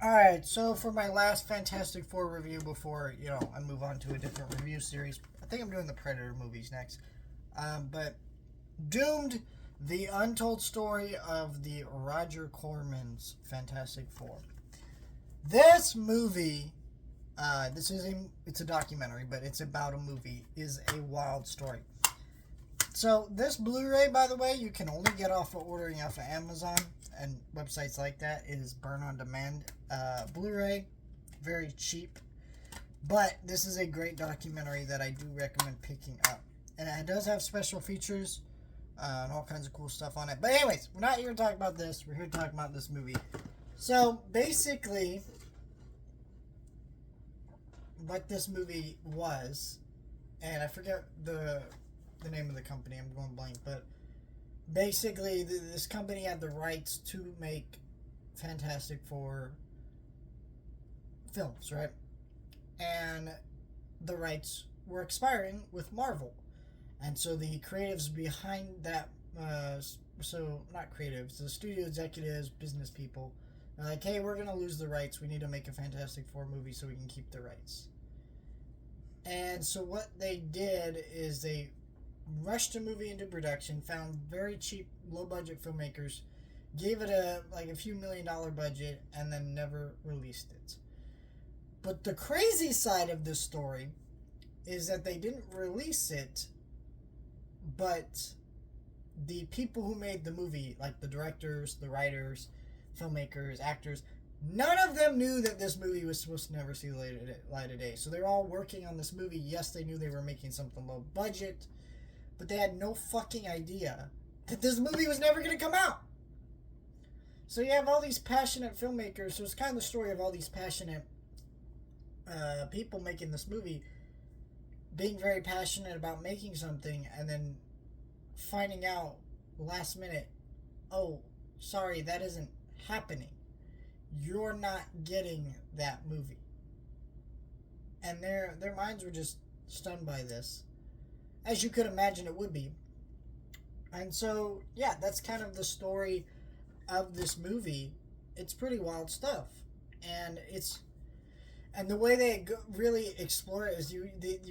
Alright, so for my last Fantastic Four review before, I move on to a different review series, I think I'm doing the Predator movies next. But Doomed, the untold story of the Roger Corman's Fantastic Four. This movie, it's a documentary, but it's about a movie, is a wild story. So this Blu-ray, by the way, you can only get off of ordering off of Amazon and websites like that. It is burn on demand Blu-ray, very cheap. But this is a great documentary that I do recommend picking up, and it does have special features and all kinds of cool stuff on it. But anyways, we're not here to talk about this. We're here to talk about this movie. So basically, what this movie was, and I forget the name of the company. I'm going blank, but basically, this company had the rights to make Fantastic Four films, right? And the rights were expiring with Marvel, and so the creatives behind that, so not creatives, the studio executives, business people, are like, hey, we're gonna lose the rights. We need to make a Fantastic Four movie so we can keep the rights. And so what they did is they rushed a movie into production, found very cheap, low-budget filmmakers, gave it a few $1 million budget, and then never released it. But the crazy side of this story is that they didn't release it, but the people who made the movie, like the directors, the writers, filmmakers, actors, none of them knew that this movie was supposed to never see the light of day. So they're all working on this movie. Yes, they knew they were making something low budget, but they had no fucking idea that this movie was never going to come out. So you have all these passionate filmmakers. So it's kind of the story of all these passionate people making this movie, being very passionate about making something, and then finding out last minute, oh, sorry, that isn't happening. You're not getting that movie. And their minds were just stunned by this, as you could imagine it would be. And so, yeah, that's kind of the story of this movie. It's pretty wild stuff. And the way they really explore it is you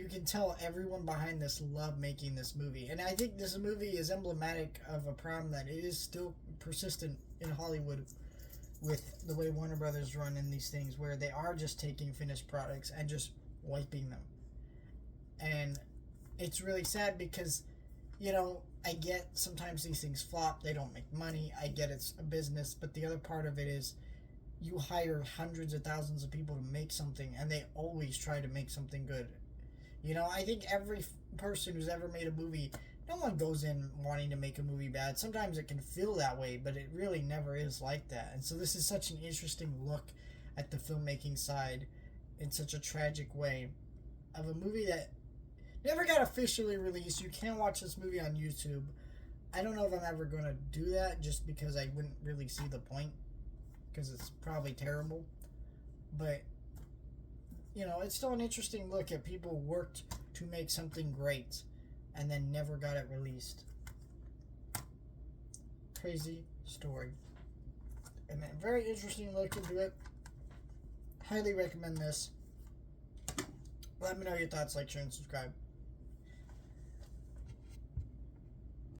can tell everyone behind this love making this movie. And I think this movie is emblematic of a problem that it is still persistent in Hollywood with the way Warner Brothers run in these things, where they are just taking finished products and just wiping them. And it's really sad because, I get sometimes these things flop, they don't make money, I get it's a business, but the other part of it is you hire hundreds of thousands of people to make something, and they always try to make something good. I think every person who's ever made a movie, no one goes in wanting to make a movie bad. Sometimes it can feel that way, but it really never is like that. And so this is such an interesting look at the filmmaking side in such a tragic way of a movie that never got officially released. You can watch this movie on YouTube. I don't know if I'm ever going to do that, just because I wouldn't really see the point, because it's probably terrible. But, it's still an interesting look at people who worked to make something great and then never got it released. Crazy story. And a very interesting look into it. Highly recommend this. Let me know your thoughts, like, share, and subscribe.